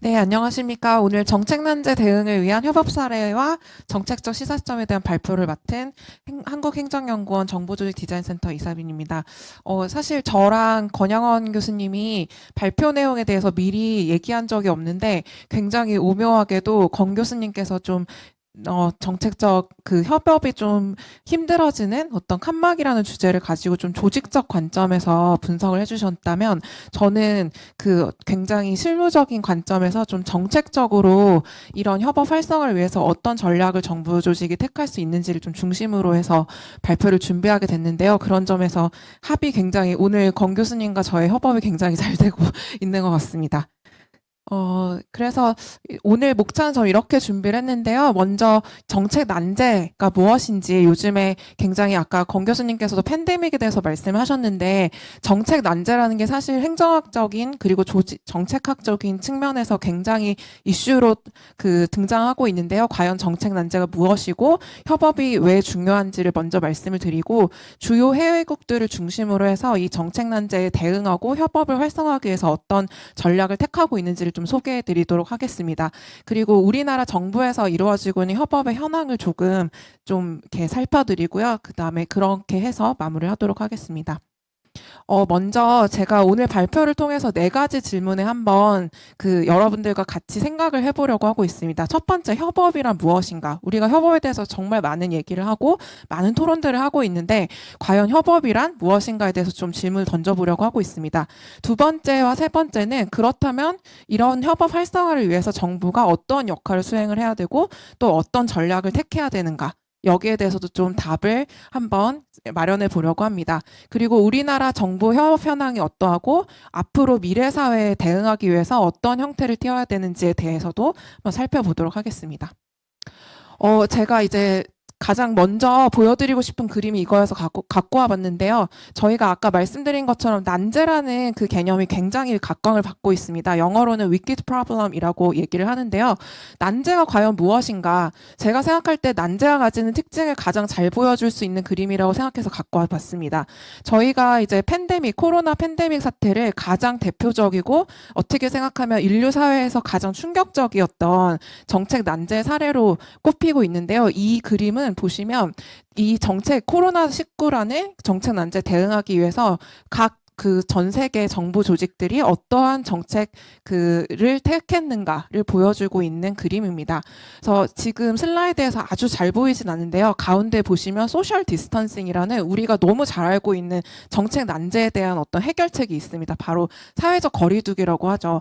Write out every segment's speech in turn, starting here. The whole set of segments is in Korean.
네, 안녕하십니까. 오늘 정책난제 대응을 위한 협업 사례와 정책적 시사점에 대한 발표를 맡은 한국행정연구원 정보조직디자인센터 이사빈입니다. 사실 저랑 권양원 교수님이 발표 내용에 대해서 미리 얘기한 적이 없는데 굉장히 오묘하게도 권 교수님께서 좀 정책적 그 협업이 좀 힘들어지는 어떤 칸막이라는 주제를 가지고 좀 조직적 관점에서 분석을 해주셨다면 저는 그 굉장히 실무적인 관점에서 좀 정책적으로 이런 협업 활성화를 위해서 어떤 전략을 정부 조직이 택할 수 있는지를 좀 중심으로 해서 발표를 준비하게 됐는데요. 그런 점에서 합이 굉장히 오늘 권 교수님과 저의 협업이 굉장히 잘 되고 있는 것 같습니다. 그래서 오늘 목차는 저 이렇게 준비를 했는데요. 먼저 정책 난제가 무엇인지 요즘에 굉장히 아까 권 교수님께서도 팬데믹에 대해서 말씀하셨는데 정책 난제라는 게 사실 행정학적인 그리고 정책학적인 측면에서 굉장히 이슈로 등장하고 있는데요. 과연 정책 난제가 무엇이고 협업이 왜 중요한지를 먼저 말씀을 드리고 주요 해외국들을 중심으로 해서 이 정책 난제에 대응하고 협업을 활성화하기 위해서 어떤 전략을 택하고 있는지를 좀 소개해 드리도록 하겠습니다. 그리고 우리나라 정부에서 이루어지고 있는 협업의 현황을 조금 좀 이렇게 살펴드리고요. 그 다음에 그렇게 해서 마무리를 하도록 하겠습니다. 먼저 제가 오늘 발표를 통해서 4가지 질문에 한번 여러분들과 같이 생각을 해보려고 하고 있습니다. 첫 번째, 협업이란 무엇인가? 우리가 협업에 대해서 정말 많은 얘기를 하고 많은 토론들을 하고 있는데 과연 협업이란 무엇인가에 대해서 좀 질문을 던져보려고 하고 있습니다. 두 번째와 세 번째는 그렇다면 이런 협업 활성화를 위해서 정부가 어떤 역할을 수행을 해야 되고 또 어떤 전략을 택해야 되는가? 여기에 대해서도 좀 답을 한번 마련해 보려고 합니다. 그리고 우리나라 정부 협업 현황이 어떠하고 앞으로 미래 사회에 대응하기 위해서 어떤 형태를 띄워야 되는지에 대해서도 한번 살펴보도록 하겠습니다. 제가 이제 가장 먼저 보여드리고 싶은 그림이 이거여서 갖고 와봤는데요. 저희가 아까 말씀드린 것처럼 난제라는 그 개념이 굉장히 각광을 받고 있습니다. 영어로는 wicked problem이라고 얘기를 하는데요. 난제가 과연 무엇인가? 제가 생각할 때 난제가 가지는 특징을 가장 잘 보여줄 수 있는 그림이라고 생각해서 갖고 와봤습니다. 저희가 이제 코로나 팬데믹 사태를 가장 대표적이고 어떻게 생각하면 인류 사회에서 가장 충격적이었던 정책 난제 사례로 꼽히고 있는데요. 이 그림은 보시면 이 코로나19라는 정책 난제에 대응하기 위해서 각 전 세계 정부 조직들이 어떠한 정책을 택했는가를 보여주고 있는 그림입니다. 그래서 지금 슬라이드에서 아주 잘 보이진 않는데요. 가운데 보시면 소셜 디스턴싱이라는 우리가 너무 잘 알고 있는 정책 난제에 대한 어떤 해결책이 있습니다. 바로 사회적 거리두기라고 하죠.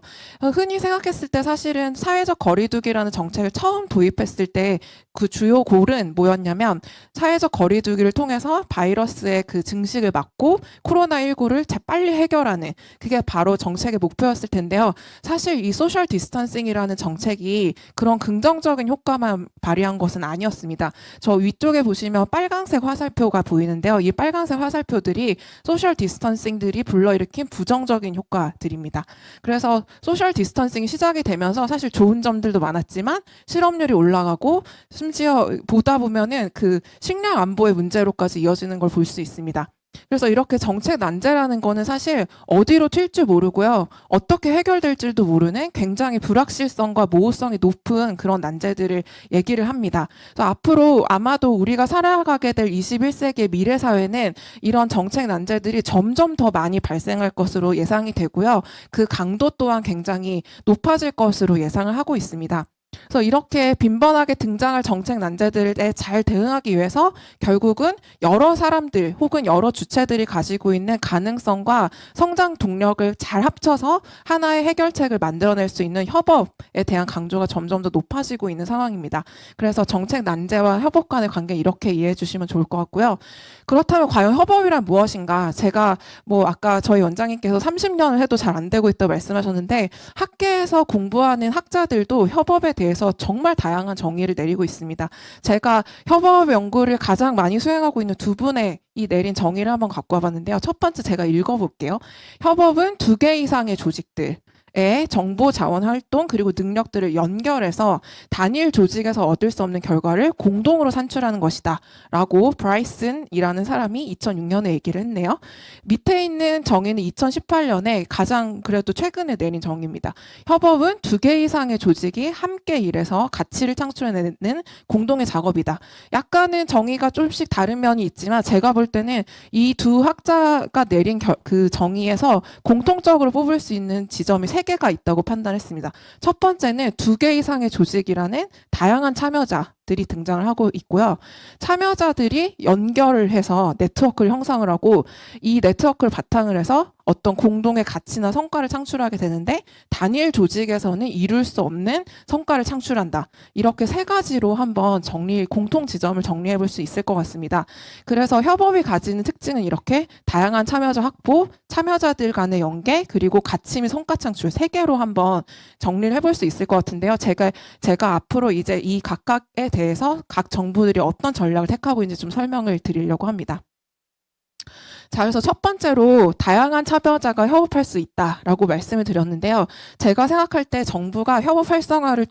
흔히 생각했을 때 사실은 사회적 거리두기라는 정책을 처음 도입했을 때 그 주요 골은 뭐였냐면 사회적 거리두기를 통해서 바이러스의 그 증식을 막고 코로나19를 빨리 해결하는 그게 바로 정책의 목표였을 텐데요. 사실 이 소셜 디스턴싱이라는 정책이 그런 긍정적인 효과만 발휘한 것은 아니었습니다. 저 위쪽에 보시면 빨간색 화살표가 보이는데요. 이 빨간색 화살표들이 소셜 디스턴싱들이 불러일으킨 부정적인 효과들입니다. 그래서 소셜 디스턴싱이 시작이 되면서 사실 좋은 점들도 많았지만 실업률이 올라가고 심지어 보다 보면은 그 식량 안보의 문제로까지 이어지는 걸 볼 수 있습니다. 그래서 이렇게 정책 난제라는 거는 사실 어디로 튈 줄 모르고요. 어떻게 해결될지도 모르는 굉장히 불확실성과 모호성이 높은 그런 난제들을 얘기를 합니다. 그래서 앞으로 아마도 우리가 살아가게 될 21세기의 미래 사회는 이런 정책 난제들이 점점 더 많이 발생할 것으로 예상이 되고요. 그 강도 또한 굉장히 높아질 것으로 예상을 하고 있습니다. 그래서 이렇게 빈번하게 등장할 정책 난제들에 잘 대응하기 위해서 결국은 여러 사람들 혹은 여러 주체들이 가지고 있는 가능성과 성장 동력을 잘 합쳐서 하나의 해결책을 만들어낼 수 있는 협업에 대한 강조가 점점 더 높아지고 있는 상황입니다. 그래서 정책 난제와 협업 간의 관계 이렇게 이해해 주시면 좋을 것 같고요. 그렇다면 과연 협업이란 무엇인가? 제가 아까 저희 원장님께서 30년을 해도 잘 안 되고 있다고 말씀하셨는데 학계에서 공부하는 학자들도 협업에 대해서 정말 다양한 정의를 내리고 있습니다. 제가 협업 연구를 가장 많이 수행하고 있는 두 분의 이 내린 정의를 한번 갖고 와봤는데요. 첫 번째 제가 읽어볼게요. 협업은 2개 이상의 조직들, 의 정보 자원 활동 그리고 능력들을 연결해서 단일 조직에서 얻을 수 없는 결과를 공동으로 산출하는 것이다 라고 브라이슨이라는 사람이 2006년에 얘기를 했네요. 밑에 있는 정의는 2018년에 가장 그래도 최근에 내린 정의입니다. 협업은 2개 이상의 조직이 함께 일해서 가치를 창출해내는 공동의 작업이다. 약간은 정의가 조금씩 다른 면이 있지만 제가 볼 때는 이 두 학자가 내린 그 정의에서 공통적으로 뽑을 수 있는 지점이 3개가 있다고 판단했습니다. 첫 번째는 2개 이상의 조직이라는 다양한 참여자들이 등장을 하고 있고요. 참여자들이 연결을 해서 네트워크를 형성을 하고 이 네트워크를 바탕을 해서 어떤 공동의 가치나 성과를 창출하게 되는데 단일 조직에서는 이룰 수 없는 성과를 창출한다. 이렇게 3가지로 한번 공통 지점을 정리해 볼 수 있을 것 같습니다. 그래서 협업이 가지는 특징은 이렇게 다양한 참여자 확보, 참여자들 간의 연계, 그리고 가치 및 성과 창출 3개로 한번 정리를 해볼 수 있을 것 같은데요. 제가 앞으로 이제 이 각각에 대해서 각 정부들이 어떤 전략을 택하고 있는지 좀 설명을 드리려고 합니다. 자, 그래서 첫 번째로 다양한 참여자가 협업할 수 있다라고 말씀을 드렸는데요. 제가 생각할 때 정부가 협업 활성화를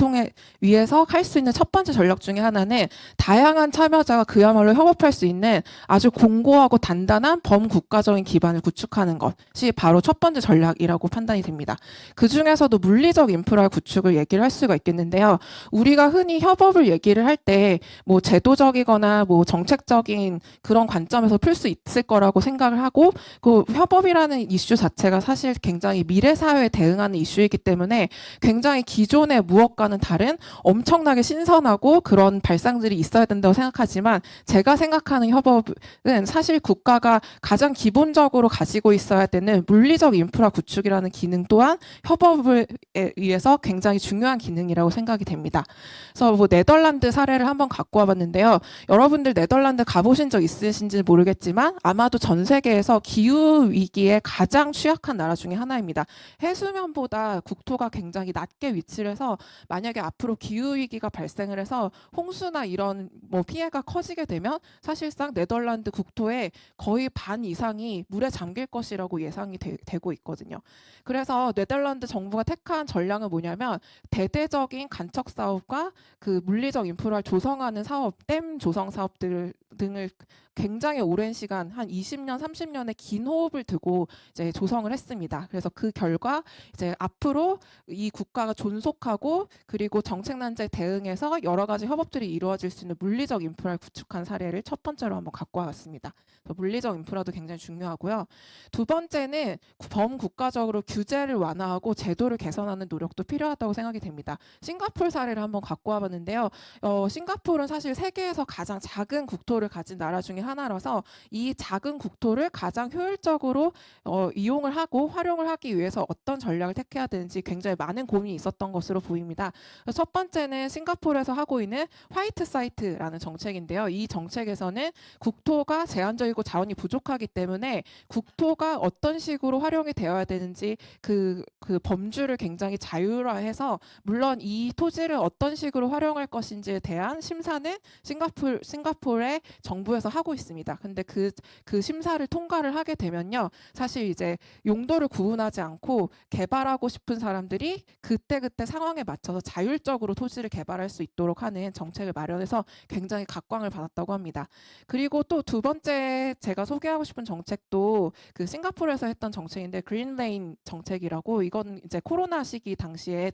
위해서 할 수 있는 첫 번째 전략 중에 하나는 다양한 참여자가 그야말로 협업할 수 있는 아주 공고하고 단단한 범국가적인 기반을 구축하는 것이 바로 첫 번째 전략이라고 판단이 됩니다. 그 중에서도 물리적 인프라 구축을 얘기를 할 수가 있겠는데요. 우리가 흔히 협업을 얘기를 할 때 뭐 제도적이거나 뭐 정책적인 그런 관점에서 풀 수 있을 거라고 생각을 하고 그 협업이라는 이슈 자체가 사실 굉장히 미래 사회에 대응하는 이슈이기 때문에 굉장히 기존의 무엇과는 다른 엄청나게 신선하고 그런 발상들이 있어야 된다고 생각하지만 제가 생각하는 협업은 사실 국가가 가장 기본적으로 가지고 있어야 되는 물리적 인프라 구축이라는 기능 또한 협업을 위해서 굉장히 중요한 기능이라고 생각이 됩니다. 그래서 뭐 네덜란드 사례를 한번 갖고 와봤는데요. 여러분들 네덜란드 가보신 적 있으신지 모르겠지만 아마도 전 세계에서 기후 위기에 가장 취약한 나라 중에 하나입니다. 해수면보다 국토가 굉장히 낮게 위치를 해서 만약에 앞으로 기후 위기가 발생을 해서 홍수나 이런 뭐 피해가 커지게 되면 사실상 네덜란드 국토의 거의 반 이상이 물에 잠길 것이라고 예상이 되고 있거든요. 그래서 네덜란드 정부가 택한 전략은 뭐냐면 대대적인 간척 사업과 그 물리적 인프라를 조성하는 사업, 댐 조성 사업들 등을 굉장히 오랜 시간 한 20년, 30년의 긴 호흡을 두고 이제 조성을 했습니다. 그래서 그 결과 이제 앞으로 이 국가가 존속하고 그리고 정책 난제에 대응해서 여러 가지 협업들이 이루어질 수 있는 물리적 인프라를 구축한 사례를 첫 번째로 한번 갖고 와봤습니다. 물리적 인프라도 굉장히 중요하고요. 두 번째는 범국가적으로 규제를 완화하고 제도를 개선하는 노력도 필요하다고 생각이 됩니다. 싱가포르 사례를 한번 갖고 와봤는데요. 싱가포르는 사실 세계에서 가장 작은 국토를 가진 나라 중에 하나라서 이 작은 국토를 가장 효율적으로 이용을 하고 활용을 하기 위해서 어떤 전략을 택해야 되는지 굉장히 많은 고민이 있었던 것으로 보입니다. 첫 번째는 싱가포르에서 하고 있는 화이트 사이트라는 정책인데요. 이 정책에서는 국토가 제한적이고 자원이 부족하기 때문에 국토가 어떤 식으로 활용이 되어야 되는지 그 범주를 굉장히 자율화해서 물론 이 토지를 어떤 식으로 활용할 것인지에 대한 심사는 싱가포르의 정부에서 하고 있습니다. 근데 그 심사를 통과를 하게 되면요. 사실 이제 용도를 구분하지 않고 개발하고 싶은 사람들이 그때그때 상황에 맞춰서 자율적으로 토지를 개발할 수 있도록 하는 정책을 마련해서 굉장히 각광을 받았다고 합니다. 그리고 또 두 번째 제가 소개하고 싶은 정책도 그 싱가포르에서 했던 정책인데 그린레인 정책이라고 이건 이제 코로나 시기 당시에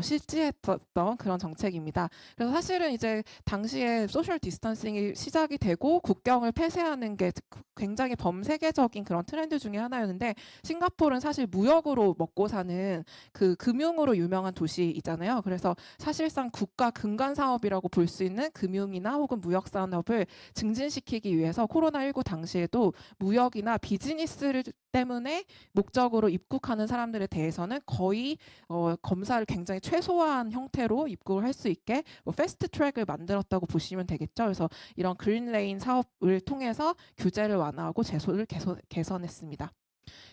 실시했던 그런 정책입니다. 그래서 사실은 이제 당시에 소셜 디스턴싱이 시작이 되고 국경을 폐쇄하는 게 굉장히 범세계적인 그런 트렌드 중에 하나였는데 싱가포르는 사실 무역으로 먹고 사는 그 금융으로 유명한 도시이잖아요. 그래서 사실상 국가 근간 사업이라고 볼 수 있는 금융이나 혹은 무역 산업을 증진시키기 위해서 코로나19 당시에도 무역이나 비즈니스를 때문에 목적으로 입국하는 사람들에 대해서는 거의 검사를 굉장히 최소화한 형태로 입국을 할 수 있게 패스트 트랙을 만들었다고 보시면 되겠죠. 그래서 이런 그린레인 사업을 통해서 규제를 완화하고 제도를 개선했습니다.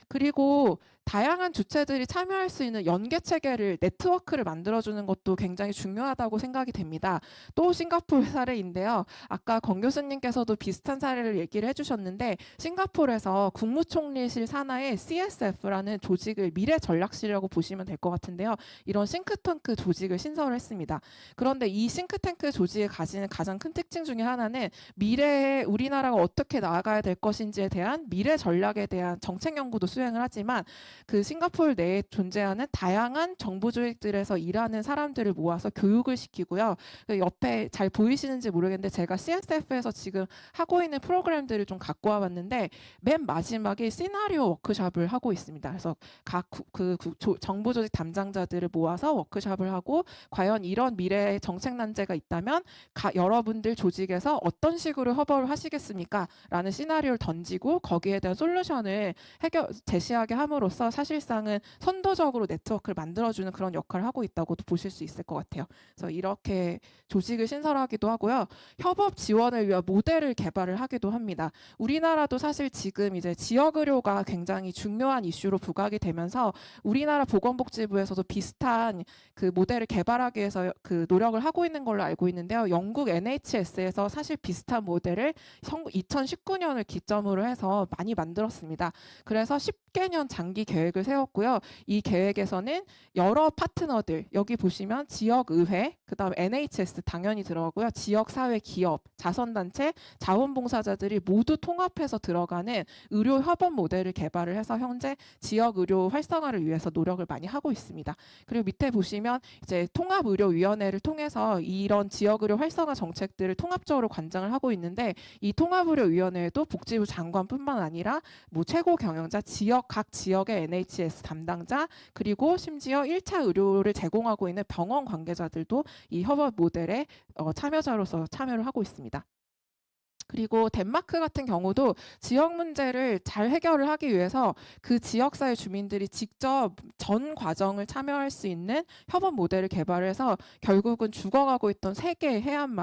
그리고 다양한 주체들이 참여할 수 있는 연계 체계를 네트워크를 만들어주는 것도 굉장히 중요하다고 생각이 됩니다. 또 싱가포르 사례인데요. 아까 권 교수님께서도 비슷한 사례를 얘기를 해주셨는데 싱가포르에서 국무총리실 산하에 CSF라는 조직을 미래전략실이라고 보시면 될 것 같은데요. 이런 싱크탱크 조직을 신설을 했습니다. 그런데 이 싱크탱크 조직이 가지는 가장 큰 특징 중에 하나는 미래에 우리나라가 어떻게 나아가야 될 것인지에 대한 미래 전략에 대한 정책 연구도 수행을 하지만 그 싱가포르 내에 존재하는 다양한 정부 조직들에서 일하는 사람들을 모아서 교육을 시키고요. 그 옆에 잘 보이시는지 모르겠는데 제가 CSF에서 지금 하고 있는 프로그램들을 좀 갖고 와봤는데 맨 마지막에 시나리오 워크숍을 하고 있습니다. 그래서 각 정부 조직 담당자들을 모아서 워크숍을 하고 과연 이런 미래의 정책 난제가 있다면 여러분들 조직에서 어떤 식으로 협업을 하시겠습니까? 라는 시나리오를 던지고 거기에 대한 솔루션을 제시하게 함으로써 사실상은 선도적으로 네트워크를 만들어주는 그런 역할을 하고 있다고도 보실 수 있을 것 같아요. 그래서 이렇게 조직을 신설하기도 하고요. 협업 지원을 위한 모델을 개발을 하기도 합니다. 우리나라도 사실 지금 이제 지역의료가 굉장히 중요한 이슈로 부각이 되면서 우리나라 보건복지부에서도 비슷한 그 모델을 개발하기 위해서 그 노력을 하고 있는 걸로 알고 있는데요. 영국 NHS에서 사실 비슷한 모델을 2019년을 기점으로 해서 많이 만들었습니다. 그래서 10개년 장기 계획을 세웠고요. 이 계획에서는 여러 파트너들, 여기 보시면 지역의회, 그 다음에 NHS 당연히 들어가고요. 지역사회 기업, 자선단체, 자원봉사자들이 모두 통합해서 들어가는 의료 협업 모델을 개발을 해서 현재 지역의료 활성화를 위해서 노력을 많이 하고 있습니다. 그리고 밑에 보시면 이제 통합의료위원회를 통해서 이런 지역의료 활성화 정책들을 통합적으로 관장을 하고 있는데 이 통합의료위원회에도 복지부 장관뿐만 아니라 뭐 최고 경영자, 각 지역의 NHS 담당자, 그리고 심지어 1차 의료를 제공하고 있는 병원 관계자들도 이 협업 모델에 참여자로서 참여를 하고 있습니다. 그리고 덴마크 같은 경우도 지역 문제를 잘 해결을 하기 위해서 그 지역사회 주민들이 직접 전 과정을 참여할 수 있는 협업 모델을 개발해서 결국은 죽어가고 있던 3개의 해안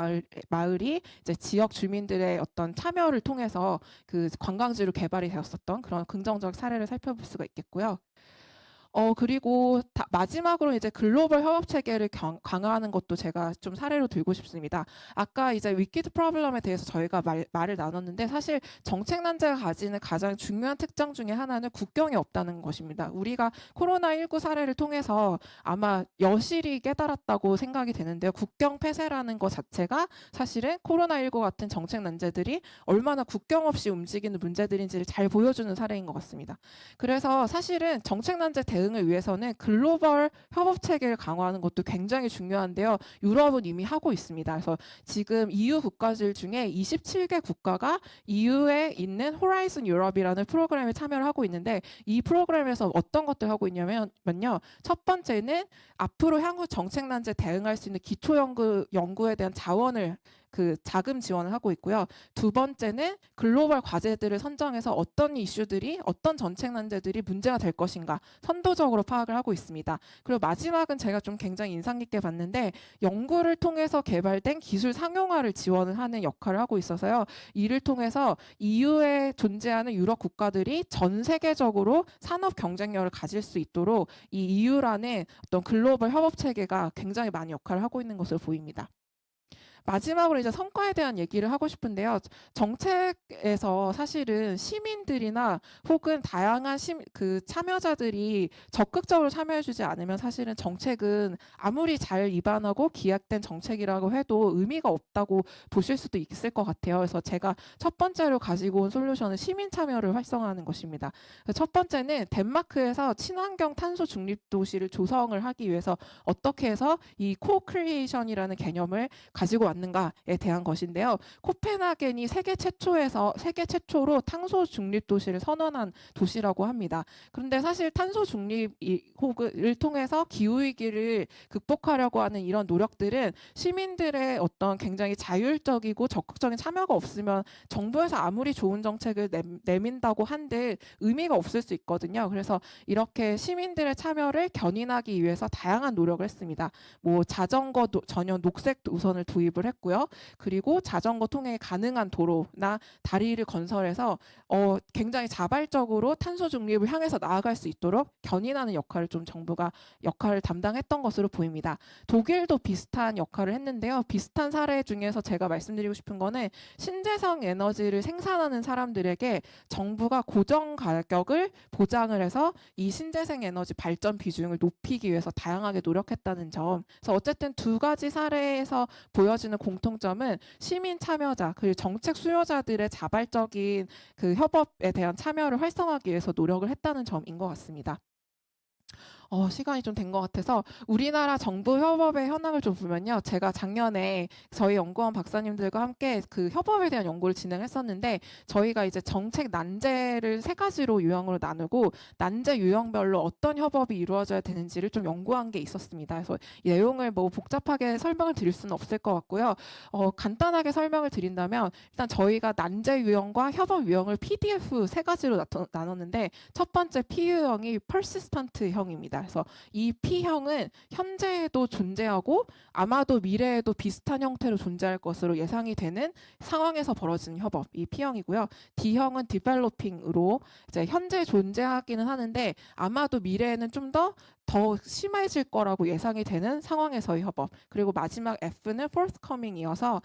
마을이 이제 지역 주민들의 어떤 참여를 통해서 그 관광지로 개발이 되었었던 그런 긍정적 사례를 살펴볼 수가 있겠고요. 그리고 마지막으로 이제 글로벌 협업 체계를 강화하는 것도 제가 좀 사례로 들고 싶습니다. 아까 이제 위키드 프로블럼에 대해서 저희가 말을 나눴는데 사실 정책 난제가 가지는 가장 중요한 특징 중에 하나는 국경이 없다는 것입니다. 우리가 코로나19 사례를 통해서 아마 여실히 깨달았다고 생각이 되는데요. 국경 폐쇄라는 것 자체가 사실은 코로나19 같은 정책 난제들이 얼마나 국경 없이 움직이는 문제들인지를 잘 보여주는 사례인 것 같습니다. 그래서 사실은 정책 난제 대응을 위해서는 글로벌 협업 체계를 강화하는 것도 굉장히 중요한데요. 유럽은 이미 하고 있습니다. 그래서 지금 EU 국가들 중에 27개 국가가 EU에 있는 호라이즌 유럽이라는 프로그램에 참여를 하고 있는데 이 프로그램에서 어떤 것들 하고 있냐면요. 첫 번째는 앞으로 향후 정책 난제 대응할 수 있는 기초 연구에 대한 자금 지원을 하고 있고요. 두 번째는 글로벌 과제들을 선정해서 어떤 이슈들이 어떤 정책 난제들이 문제가 될 것인가 선도적으로 파악을 하고 있습니다. 그리고 마지막은 제가 좀 굉장히 인상 깊게 봤는데 연구를 통해서 개발된 기술 상용화를 지원을 하는 역할을 하고 있어서요. 이를 통해서 EU에 존재하는 유럽 국가들이 전 세계적으로 산업 경쟁력을 가질 수 있도록 이 EU라는 어떤 글로벌 협업 체계가 굉장히 많은 역할을 하고 있는 것으로 보입니다. 마지막으로 이제 성과에 대한 얘기를 하고 싶은데요. 정책에서 사실은 시민들이나 혹은 다양한 참여자들이 적극적으로 참여해주지 않으면 사실은 정책은 아무리 잘 입안하고 기획된 정책이라고 해도 의미가 없다고 보실 수도 있을 것 같아요. 그래서 제가 첫 번째로 가지고 온 솔루션은 시민 참여를 활성화하는 것입니다. 첫 번째는 덴마크에서 친환경 탄소 중립 도시를 조성을 하기 위해서 어떻게 해서 이 코크리에이션이라는 개념을 가지고 왔는가에 대한 것인데요. 코펜하겐이 세계 최초로 탄소 중립 도시를 선언한 도시라고 합니다. 그런데 사실 탄소 중립을 통해서 기후 위기를 극복하려고 하는 이런 노력들은 시민들의 어떤 굉장히 자율적이고 적극적인 참여가 없으면 정부에서 아무리 좋은 정책을 내민다고 한들 의미가 없을 수 있거든요. 그래서 이렇게 시민들의 참여를 견인하기 위해서 다양한 노력을 했습니다. 뭐 자전거 전용 녹색 우선을 도입을 도입을 했고요. 그리고 자전거 통행이 가능한 도로나 다리를 건설해서 굉장히 자발적으로 탄소 중립을 향해서 나아갈 수 있도록 견인하는 역할을 좀 정부가 역할을 담당했던 것으로 보입니다. 독일도 비슷한 역할을 했는데요. 비슷한 사례 중에서 제가 말씀드리고 싶은 거는 신재생 에너지를 생산하는 사람들에게 정부가 고정 가격을 보장을 해서 이 신재생 에너지 발전 비중을 높이기 위해서 다양하게 노력했다는 점. 그래서 어쨌든 두 가지 사례에서 보여지는 공통점은 시민 참여자 그리고 정책 수요자들의 자발적인 그 협업에 대한 참여를 활성화하기 위해서 노력을 했다는 점인 것 같습니다. 시간이 좀 된 것 같아서 우리나라 정부 협업의 현황을 좀 보면요. 제가 작년에 저희 연구원 박사님들과 함께 그 협업에 대한 연구를 진행했었는데 저희가 이제 정책 난제를 3가지로 유형으로 나누고 난제 유형별로 어떤 협업이 이루어져야 되는지를 좀 연구한 게 있었습니다. 그래서 이 내용을 뭐 복잡하게 설명을 드릴 수는 없을 것 같고요. 간단하게 설명을 드린다면 일단 저희가 난제 유형과 협업 유형을 PDF 3가지로 나눴는데 첫 번째 P 유형이 persistent 형입니다. 그래서 이 P형은 현재에도 존재하고 아마도 미래에도 비슷한 형태로 존재할 것으로 예상이 되는 상황에서 벌어지는 협업, 이 P형이고요. D형은 developing으로 이제 현재 존재하기는 하는데 아마도 미래에는 좀 더 심해질 거라고 예상이 되는 상황에서의 협업. 그리고 마지막 F는 forthcoming이어서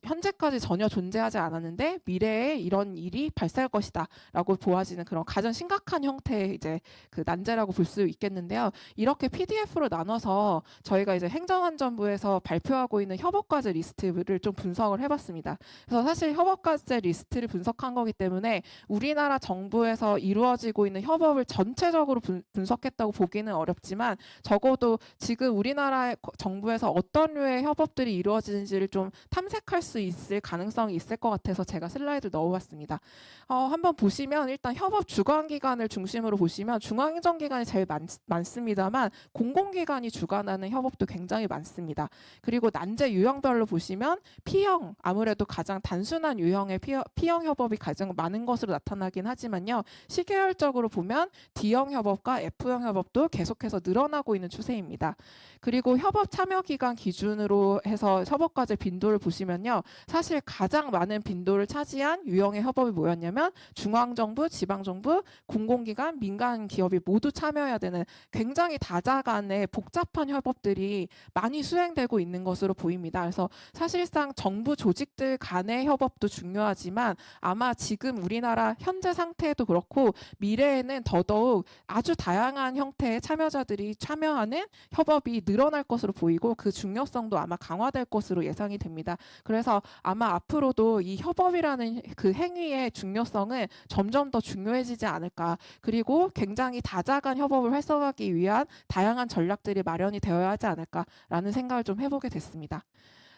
현재까지 전혀 존재하지 않았는데 미래에 이런 일이 발생할 것이다 라고 보아지는 그런 가장 심각한 형태의 이제 그 난제라고 볼 수 있겠는데요. 이렇게 PDF로 나눠서 저희가 이제 행정안전부에서 발표하고 있는 협업과제 리스트를 좀 분석을 해봤습니다. 그래서 사실 협업과제 리스트를 분석한 거기 때문에 우리나라 정부에서 이루어지고 있는 협업을 전체적으로 분석했다고 보기는 어렵지만 적어도 지금 우리나라 정부에서 어떤 류의 협업들이 이루어지는지를 좀 탐색할 수 있을 가능성이 있을 것 같아서 제가 슬라이드를 넣어봤습니다. 한번 보시면 일단 협업 주관기관을 중심으로 보시면 중앙행정기관이 제일 많습니다만 공공기관이 주관하는 협업도 굉장히 많습니다. 그리고 난제 유형별로 보시면 P형, 아무래도 가장 단순한 유형의 P형 협업이 가장 많은 것으로 나타나긴 하지만요. 시계열적으로 보면 D형 협업과 F형 협업도 계속해서 늘어나고 있는 추세입니다. 그리고 협업 참여기관 기준으로 해서 협업과제 빈도를 보시면요. 사실 가장 많은 빈도를 차지한 유형의 협업이 뭐였냐면 중앙정부, 지방정부, 공공기관, 민간 기업이 모두 참여해야 되는 굉장히 다자간의 복잡한 협업들이 많이 수행되고 있는 것으로 보입니다. 그래서 사실상 정부 조직들 간의 협업도 중요하지만 아마 지금 우리나라 현재 상태에도 그렇고 미래에는 더더욱 아주 다양한 형태의 참여자들이 참여하는 협업이 늘어날 것으로 보이고 그 중요성도 아마 강화될 것으로 예상이 됩니다. 그래서 아마 앞으로도 이 협업이라는 그 행위의 중요성은 점점 더 중요해지지 않을까. 그리고 굉장히 다자간 협업을 활성화하기 위한 다양한 전략들이 마련이 되어야 하지 않을까라는 생각을 좀 해보게 됐습니다.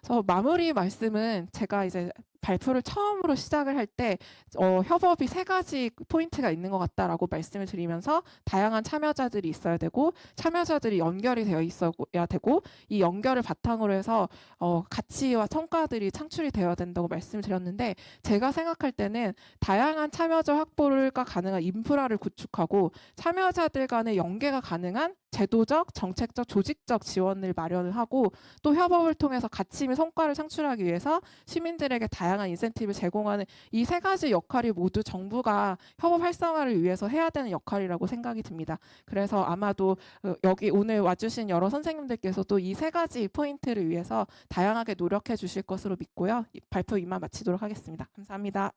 그래서 마무리 말씀은 제가 이제 발표를 처음으로 시작을 할 때 협업이 3가지 포인트가 있는 것 같다라고 말씀을 드리면서 다양한 참여자들이 있어야 되고 참여자들이 연결이 되어 있어야 되고 이 연결을 바탕으로 해서 가치와 성과들이 창출이 되어야 된다고 말씀을 드렸는데 제가 생각할 때는 다양한 참여자 확보가 가능한 인프라를 구축하고 참여자들 간의 연계가 가능한 제도적, 정책적, 조직적 지원을 마련을 하고 또 협업을 통해서 가치 및 성과를 창출하기 위해서 시민들에게 다양한 인센티브를 제공하는 이 3가지 역할이 모두 정부가 협업 활성화를 위해서 해야 되는 역할이라고 생각이 듭니다. 그래서 아마도 여기 오늘 와주신 여러 선생님들께서도 이 3가지 포인트를 위해서 다양하게 노력해 주실 것으로 믿고요. 발표 이만 마치도록 하겠습니다. 감사합니다.